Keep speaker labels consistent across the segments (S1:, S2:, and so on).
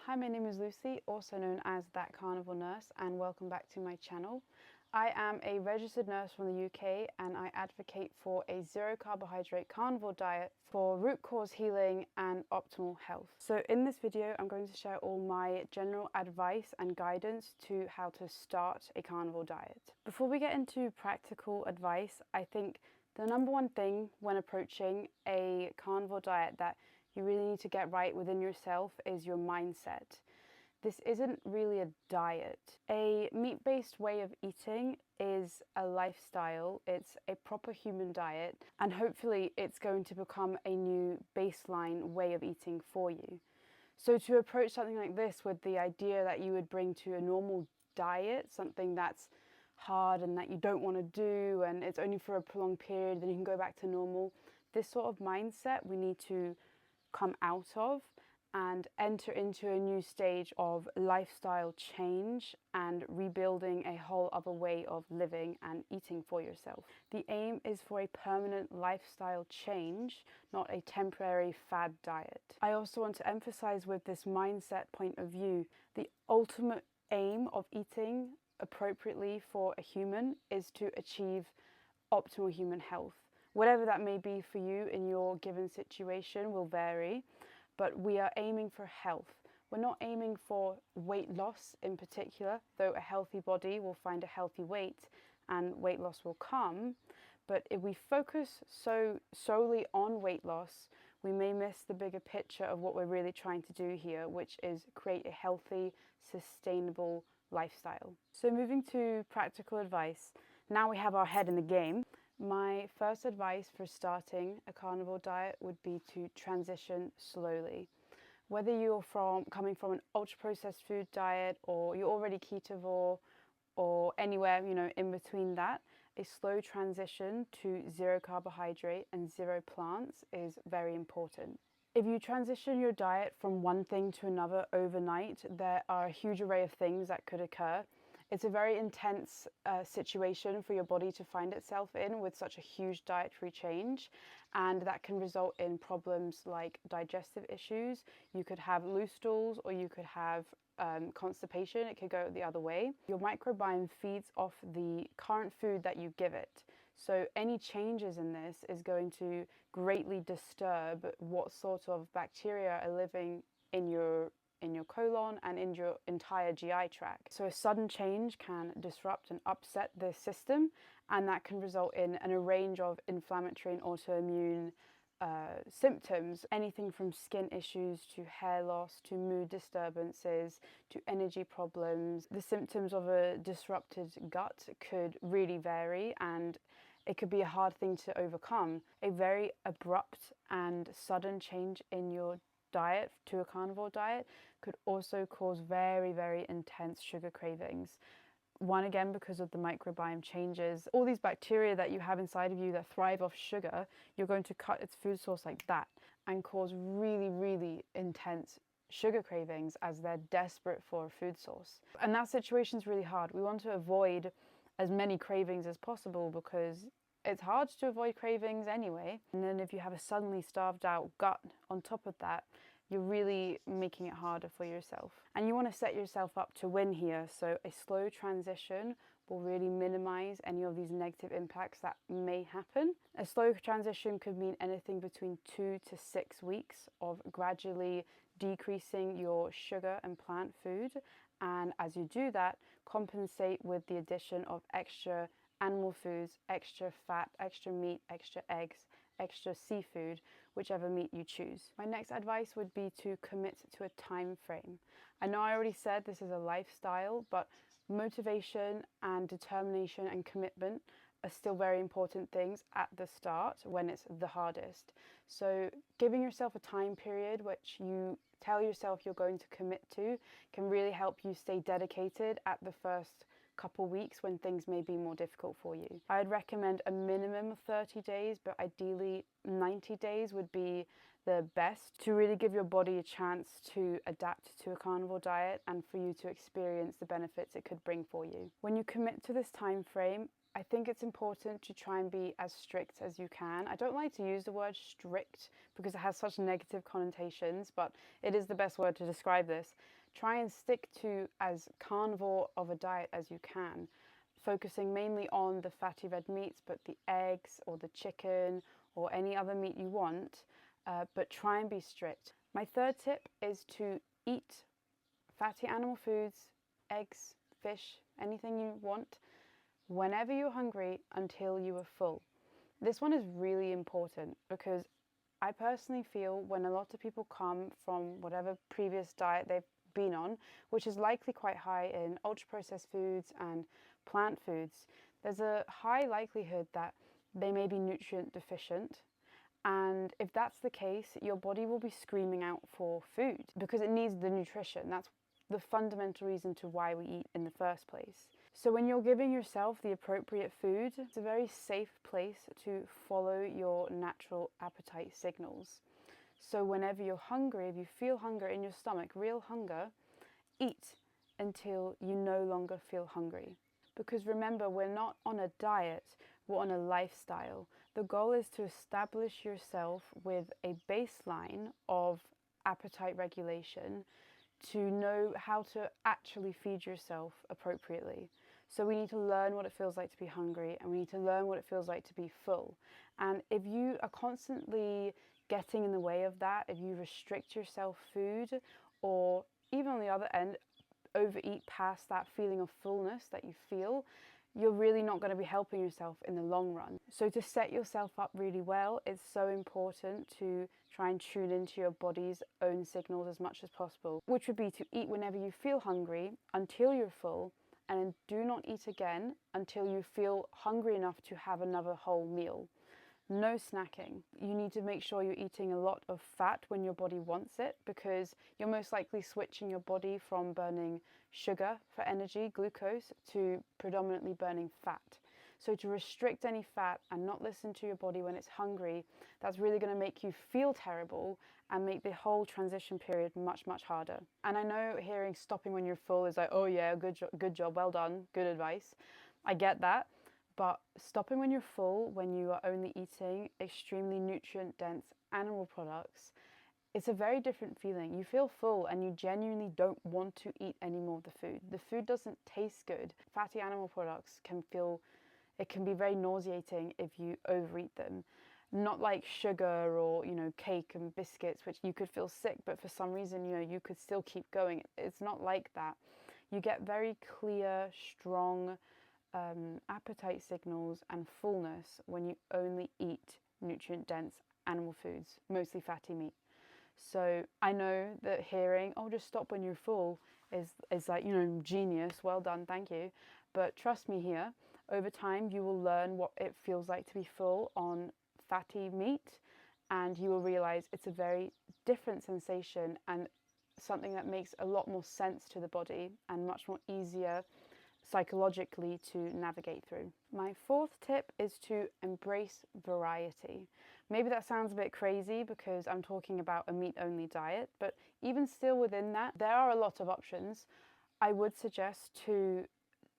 S1: Hi, my name is Lucy, also known as That Carnivore Nurse, and welcome back to my channel. I am a registered nurse from the UK and I advocate for a zero carbohydrate carnivore diet for root cause healing and optimal health. So in this video, I'm going to share all my general advice and guidance to how to start a carnivore diet. Before we get into practical advice, I think the number one thing when approaching a carnivore diet that you really need to get right within yourself is your mindset. This isn't really a diet. A meat-based way of eating is a lifestyle. It's a proper human diet, and hopefully it's going to become a new baseline way of eating for you. So to approach something like this with the idea that you would bring to a normal diet, something that's hard and that you don't want to do and it's only for a prolonged period, then you can go back to normal, this sort of mindset we need to come out of and enter into a new stage of lifestyle change and rebuilding a whole other way of living and eating for yourself. The aim is for a permanent lifestyle change, not a temporary fad diet. I also want to emphasize with this mindset point of view, the ultimate aim of eating appropriately for a human is to achieve optimal human health. Whatever that may be for you in your given situation will vary, but we are aiming for health. We're not aiming for weight loss in particular, though a healthy body will find a healthy weight and weight loss will come. But if we focus solely on weight loss, we may miss the bigger picture of what we're really trying to do here, which is create a healthy, sustainable lifestyle. So moving to practical advice, now we have our head in the game. My first advice for starting a carnivore diet would be to transition slowly. Whether you're coming from an ultra-processed food diet or you're already ketovore or anywhere, in between that, a slow transition to zero carbohydrate and zero plants is very important. If you transition your diet from one thing to another overnight, there are a huge array of things that could occur. It's a very intense situation for your body to find itself in with such a huge dietary change, and that can result in problems like digestive issues. You could have loose stools or you could have constipation. It could go the other way. Your microbiome feeds off the current food that you give it. So any changes in this is going to greatly disturb what sort of bacteria are living in your colon and in your entire GI tract. So a sudden change can disrupt and upset the system, and that can result in a range of inflammatory and autoimmune symptoms, anything from skin issues to hair loss to mood disturbances to energy problems. The symptoms of a disrupted gut could really vary, and it could be a hard thing to overcome. A very abrupt and sudden change in your diet to a carnivore diet could also cause very, very intense sugar cravings. One, again, because of the microbiome changes. All these bacteria that you have inside of you that thrive off sugar, you're going to cut its food source like that and cause really, really intense sugar cravings as they're desperate for a food source. And that situation is really hard. We want to avoid as many cravings as possible because it's hard to avoid cravings anyway. And then if you have a suddenly starved out gut on top of that, you're really making it harder for yourself. And you want to set yourself up to win here. So a slow transition will really minimize any of these negative impacts that may happen. A slow transition could mean anything between 2 to 6 weeks of gradually decreasing your sugar and plant food. And as you do that, compensate with the addition of extra animal foods, extra fat, extra meat, extra eggs, extra seafood, whichever meat you choose. My next advice would be to commit to a time frame. I know I already said this is a lifestyle, but motivation and determination and commitment are still very important things at the start when it's the hardest. So giving yourself a time period which you tell yourself you're going to commit to can really help you stay dedicated at the first couple weeks when things may be more difficult for you. I'd recommend a minimum of 30 days, but ideally 90 days would be the best to really give your body a chance to adapt to a carnivore diet and for you to experience the benefits it could bring for you. When you commit to this time frame, I think it's important to try and be as strict as you can. I don't like to use the word strict because it has such negative connotations, but it is the best word to describe this. Try and stick to as carnivore of a diet as you can, focusing mainly on the fatty red meats, but the eggs or the chicken or any other meat you want, but try and be strict. My third tip is to eat fatty animal foods, eggs, fish, anything you want, whenever you're hungry until you are full. This one is really important because I personally feel when a lot of people come from whatever previous diet they've been on, which is likely quite high in ultra-processed foods and plant foods, there's a high likelihood that they may be nutrient deficient. And if that's the case, your body will be screaming out for food because it needs the nutrition. That's the fundamental reason to why we eat in the first place. So when you're giving yourself the appropriate food, it's a very safe place to follow your natural appetite signals. So whenever you're hungry, if you feel hunger in your stomach, real hunger, eat until you no longer feel hungry. Because remember, we're not on a diet, we're on a lifestyle. The goal is to establish yourself with a baseline of appetite regulation to know how to actually feed yourself appropriately. So we need to learn what it feels like to be hungry, and we need to learn what it feels like to be full. And if you are constantly getting in the way of that, if you restrict yourself food, or even on the other end, overeat past that feeling of fullness that you feel, you're really not going to be helping yourself in the long run. So to set yourself up really well, it's so important to try and tune into your body's own signals as much as possible, which would be to eat whenever you feel hungry until you're full, and then do not eat again until you feel hungry enough to have another whole meal. No snacking. You need to make sure you're eating a lot of fat when your body wants it, because you're most likely switching your body from burning sugar for energy, glucose, to predominantly burning fat. So to restrict any fat and not listen to your body when it's hungry, that's really going to make you feel terrible and make the whole transition period much, much harder. And I know hearing stopping when you're full is like, oh yeah, good job, well done, good advice. I get that. But stopping when you're full, when you are only eating extremely nutrient-dense animal products, it's a very different feeling. You feel full and you genuinely don't want to eat any more of the food. The food doesn't taste good. Fatty animal products can be very nauseating if you overeat them. Not like sugar or, cake and biscuits, which you could feel sick, but for some reason, you could still keep going. It's not like that. You get very clear, strong appetite signals and fullness when you only eat nutrient-dense animal foods, mostly fatty meat. So I know that hearing, oh, just stop when you're full is like, genius, well done, thank you. But trust me here, over time you will learn what it feels like to be full on fatty meat, and you will realize it's a very different sensation and something that makes a lot more sense to the body and much more easier psychologically to navigate through. My fourth tip is to embrace variety. Maybe that sounds a bit crazy because I'm talking about a meat-only diet, but even still within that, there are a lot of options. I would suggest to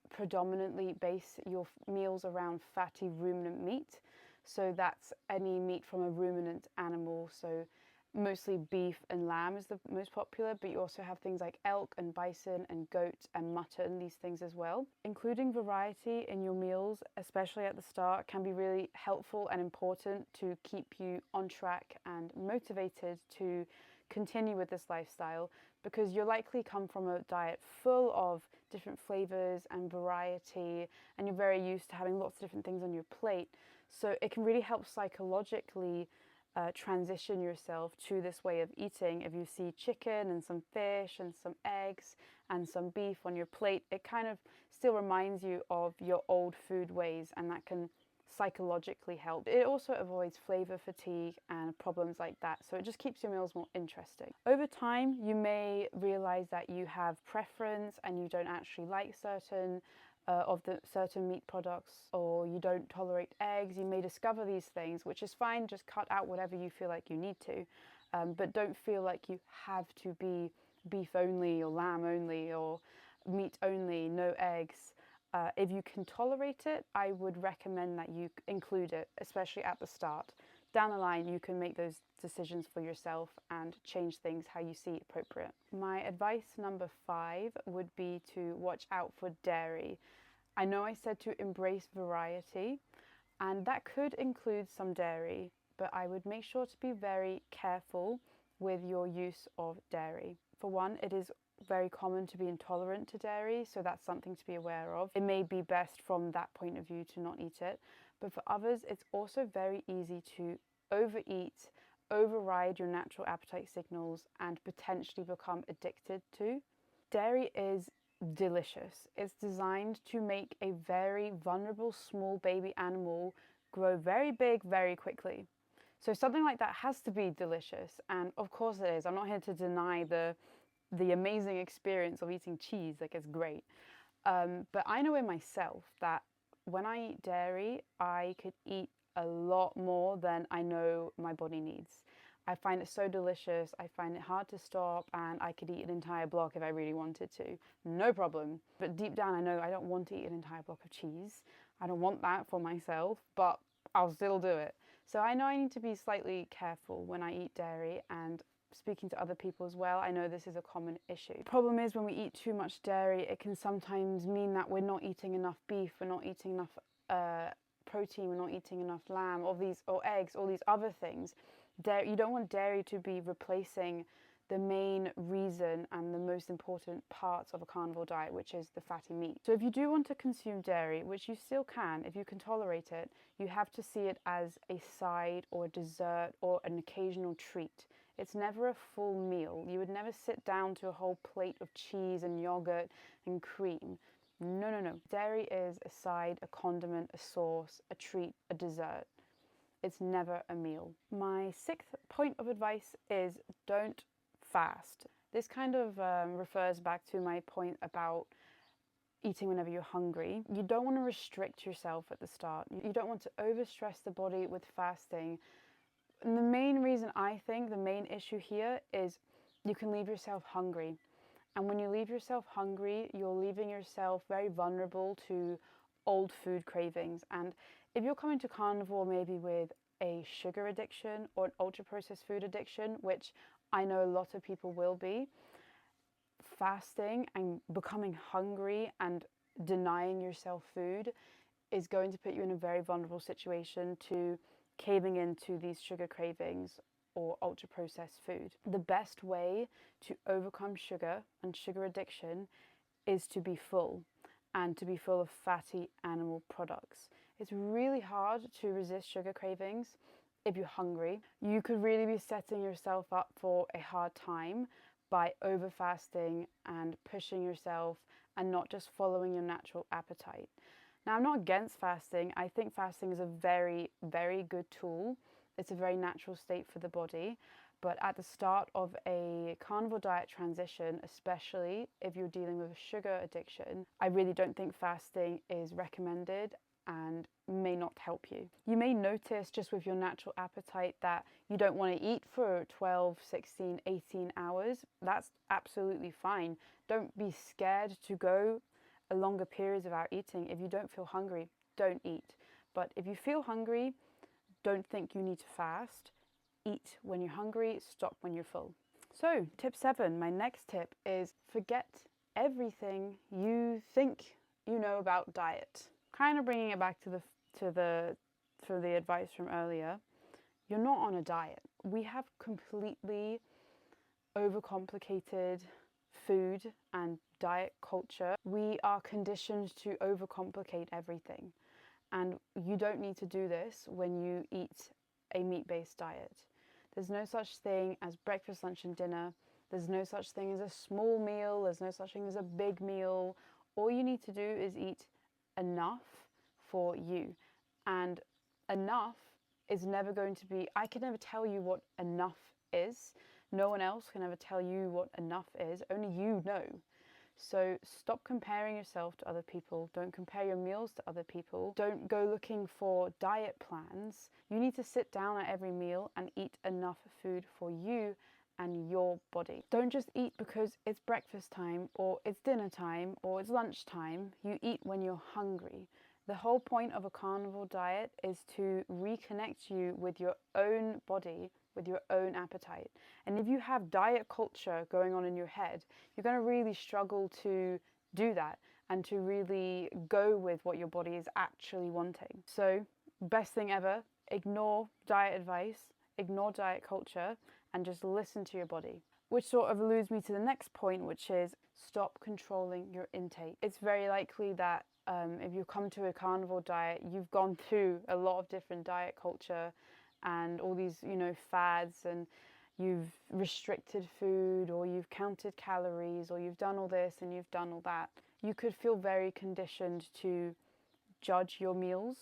S1: predominantly base your meals around fatty ruminant meat. So that's any meat from a ruminant animal, so mostly beef and lamb is the most popular, but you also have things like elk and bison and goat and mutton, these things as well. Including variety in your meals, especially at the start, can be really helpful and important to keep you on track and motivated to continue with this lifestyle, because you'll likely come from a diet full of different flavors and variety, and you're very used to having lots of different things on your plate. So it can really help psychologically transition yourself to this way of eating. If you see chicken and some fish and some eggs and some beef on your plate, it kind of still reminds you of your old food ways, and that can psychologically help. It also avoids flavor fatigue and problems like that, so it just keeps your meals more interesting. Over time, you may realize that you have preference and you don't actually like certain meat products, or you don't tolerate eggs. You may discover these things, which is fine. Just cut out whatever you feel like you need to, but don't feel like you have to be beef only or lamb only or meat only, no eggs. If you can tolerate it, I would recommend that you include it, especially at the start. Down the line, you can make those decisions for yourself and change things how you see appropriate. My advice number 5 would be to watch out for dairy. I know I said to embrace variety, and that could include some dairy, but I would make sure to be very careful with your use of dairy. For one, it is very common to be intolerant to dairy, so that's something to be aware of. It may be best from that point of view to not eat it, but for others, it's also very easy to overeat, override your natural appetite signals, and potentially become addicted to. Dairy is delicious. It's designed to make a very vulnerable small baby animal grow very big very quickly. So something like that has to be delicious, and of course it is. I'm not here to deny the amazing experience of eating cheese. Like, it's great. But I know in myself that when I eat dairy, I could eat a lot more than I know my body needs. I find it so delicious, I find it hard to stop, and I could eat an entire block if I really wanted to. No problem. But deep down I know I don't want to eat an entire block of cheese. I don't want that for myself, but I'll still do it. So I know I need to be slightly careful when I eat dairy, and speaking to other people as well, I know this is a common issue. The problem is when we eat too much dairy, it can sometimes mean that we're not eating enough beef, we're not eating enough protein, we're not eating enough lamb, or eggs, all these other things. You don't want dairy to be replacing the main reason and the most important parts of a carnivore diet, which is the fatty meat. So if you do want to consume dairy, which you still can if you can tolerate it, you have to see it as a side or a dessert or an occasional treat. It's never a full meal. You would never sit down to a whole plate of cheese and yogurt and cream. No, no, no. Dairy is a side, a condiment, a sauce, a treat, a dessert. It's never a meal. My 6th point of advice is don't fast. This kind of refers back to my point about eating whenever you're hungry. You don't want to restrict yourself at the start. You don't want to overstress the body with fasting. And the main reason, I think, the main issue here is you can leave yourself hungry. And when you leave yourself hungry, you're leaving yourself very vulnerable to old food cravings. And if you're coming to carnivore maybe with a sugar addiction or an ultra-processed food addiction, which I know a lot of people will be, fasting and becoming hungry and denying yourself food is going to put you in a very vulnerable situation to caving into these sugar cravings or ultra-processed food. The best way to overcome sugar and sugar addiction is to be full, and to be full of fatty animal products. It's really hard to resist sugar cravings if you're hungry. You could really be setting yourself up for a hard time by over fasting and pushing yourself and not just following your natural appetite. Now, I'm not against fasting. I think fasting is a very, very good tool. It's a very natural state for the body. But at the start of a carnivore diet transition, especially if you're dealing with a sugar addiction, I really don't think fasting is recommended and may not help you. You may notice just with your natural appetite that you don't want to eat for 12, 16, 18 hours. That's absolutely fine. Don't be scared to go a longer periods without eating. If you don't feel hungry, don't eat. But if you feel hungry, don't think you need to fast. Eat when you're hungry, stop when you're full. So, tip 7, my next tip is forget everything you think you know about diet. Kind of bringing it back to the advice from earlier. You're not on a diet. We have completely overcomplicated food and diet culture. We are conditioned to overcomplicate everything. And you don't need to do this when you eat a meat-based diet. There's no such thing as breakfast, lunch, and dinner. There's no such thing as a small meal. There's no such thing as a big meal. All you need to do is eat enough for you. And enough is never going to be, I can never tell you what enough is. No one else can ever tell you what enough is. Only you know. So stop comparing yourself to other people. Don't compare your meals to other people. Don't go looking for diet plans. You need to sit down at every meal and eat enough food for you and your body. Don't just eat because it's breakfast time or it's dinner time or it's lunch time. You eat when you're hungry. The whole point of a carnivore diet is to reconnect you with your own body, with your own appetite. And if you have diet culture going on in your head, you're going to really struggle to do that and to really go with what your body is actually wanting. So, best thing ever, ignore diet advice, ignore diet culture, and just listen to your body. Which sort of alludes me to the next point, which is stop controlling your intake. It's very likely that if you come to a carnivore diet, you've gone through a lot of different diet culture and all these, fads, and you've restricted food, or you've counted calories, or you've done all this and you've done all that. You could feel very conditioned to judge your meals,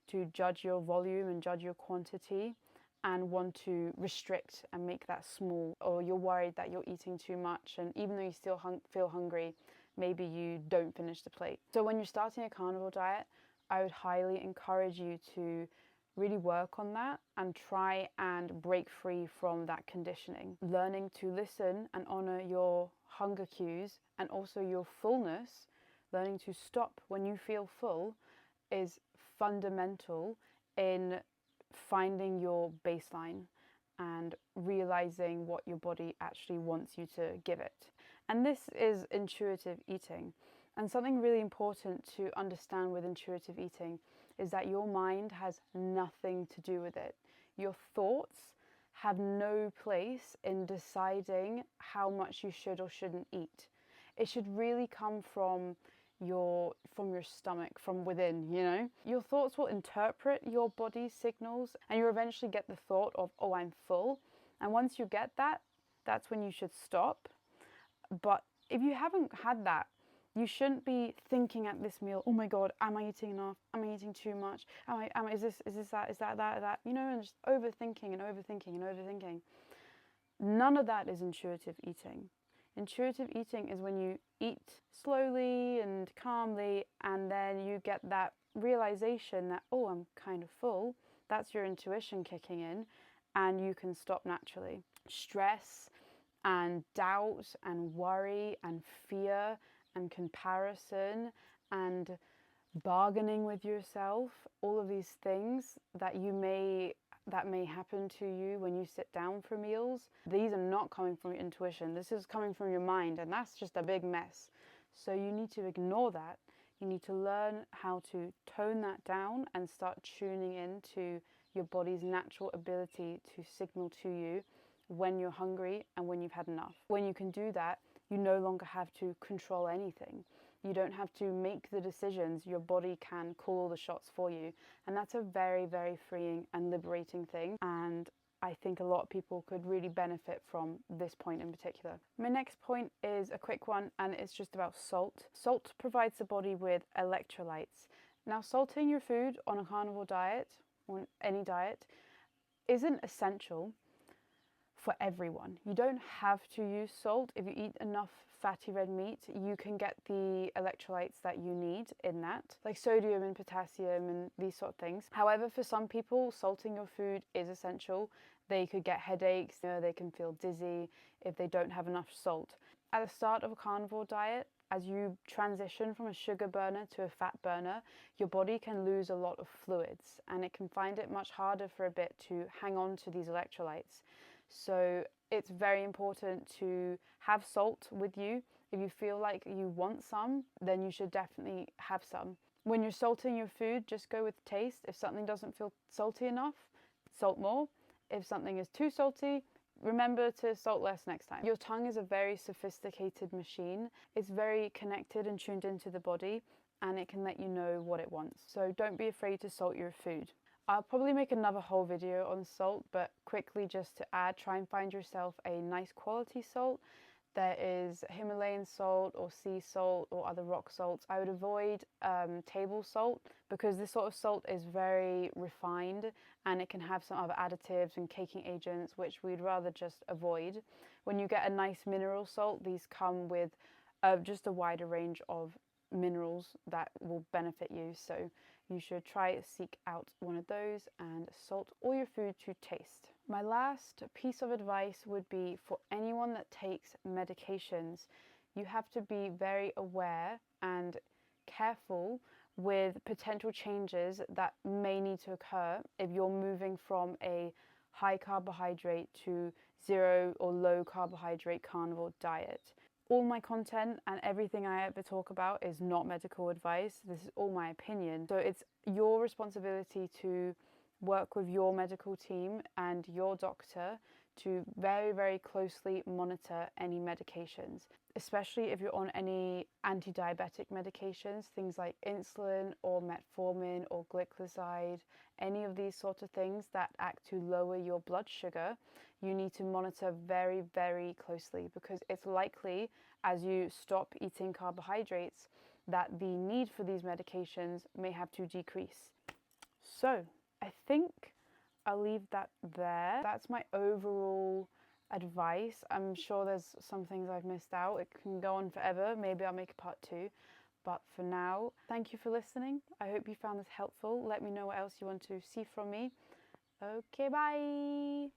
S1: to judge your volume and judge your quantity, and want to restrict and make that small, or you're worried that you're eating too much, and even though you still feel hungry, maybe you don't finish the plate. So when you're starting a carnivore diet, I would highly encourage you to really work on that and try and break free from that conditioning. Learning to listen and honor your hunger cues and also your fullness, learning to stop when you feel full, is fundamental in finding your baseline and realizing what your body actually wants you to give it. And this is intuitive eating. And something really important to understand with intuitive eating is that your mind has nothing to do with it. Your thoughts have no place in deciding how much you should or shouldn't eat. It should really come from your stomach, from within, Your thoughts will interpret your body's signals, and you eventually get the thought of, oh, I'm full. And once you get that, that's when you should stop. But if you haven't had that, you shouldn't be thinking at this meal, oh my God, am I eating enough? Am I eating too much? Is this that, is that, and just overthinking and overthinking and overthinking. None of that is intuitive eating. Intuitive eating is when you eat slowly and calmly, and then you get that realization that, oh, I'm kind of full. That's your intuition kicking in, and you can stop naturally. Stress and doubt and worry and fear and comparison and bargaining with yourself, all of these things that may happen to you when you sit down for meals, these are not coming from your intuition. This is coming from your mind, and that's just a big mess. So you need to ignore that. You need to learn how to tone that down and start tuning into your body's natural ability to signal to you when you're hungry and when you've had enough. When you can do that, you no longer have to control anything. You don't have to make the decisions. Your body can call all the shots for you. And that's a very, very freeing and liberating thing. And I think a lot of people could really benefit from this point in particular. My next point is a quick one, and it's just about salt. Salt provides the body with electrolytes. Now, salting your food on a carnivore diet, or any diet, isn't essential for everyone. You don't have to use salt. If you eat enough fatty red meat, you can get the electrolytes that you need in that, like sodium and potassium and these sort of things. However, for some people, salting your food is essential. They could get headaches, they can feel dizzy if they don't have enough salt. At the start of a carnivore diet, as you transition from a sugar burner to a fat burner, your body can lose a lot of fluids, and it can find it much harder for a bit to hang on to these electrolytes. So it's very important to have salt with you. If you feel like you want some, then you should definitely have some. When you're salting your food, just go with taste. If something doesn't feel salty enough, salt more. If something is too salty, remember to salt less next time. Your tongue is a very sophisticated machine. It's very connected and tuned into the body, and it can let you know what it wants. So don't be afraid to salt your food. I'll probably make another whole video on salt, but quickly just to add, try and find yourself a nice quality salt. There is Himalayan salt or sea salt or other rock salts. I would avoid table salt, because this sort of salt is very refined and it can have some other additives and caking agents, which we'd rather just avoid. When you get a nice mineral salt, these come with just a wider range of minerals that will benefit you. So you should seek out one of those and salt all your food to taste. My last piece of advice would be for anyone that takes medications, you have to be very aware and careful with potential changes that may need to occur if you're moving from a high carbohydrate to zero or low carbohydrate carnivore diet. All my content and everything I ever talk about is not medical advice. This is all my opinion. So it's your responsibility to work with your medical team and your doctor to very, very closely monitor any medications, especially if you're on any anti-diabetic medications, things like insulin or metformin or glycoside, any of these sort of things that act to lower your blood sugar. You need to monitor very, very closely, because it's likely as you stop eating carbohydrates that the need for these medications may have to decrease. So I think I'll leave that there. That's my overall advice. I'm sure there's some things I've missed out. It can go on forever. Maybe I'll make a part 2. But for now, thank you for listening. I hope you found this helpful. Let me know what else you want to see from me. Okay, bye.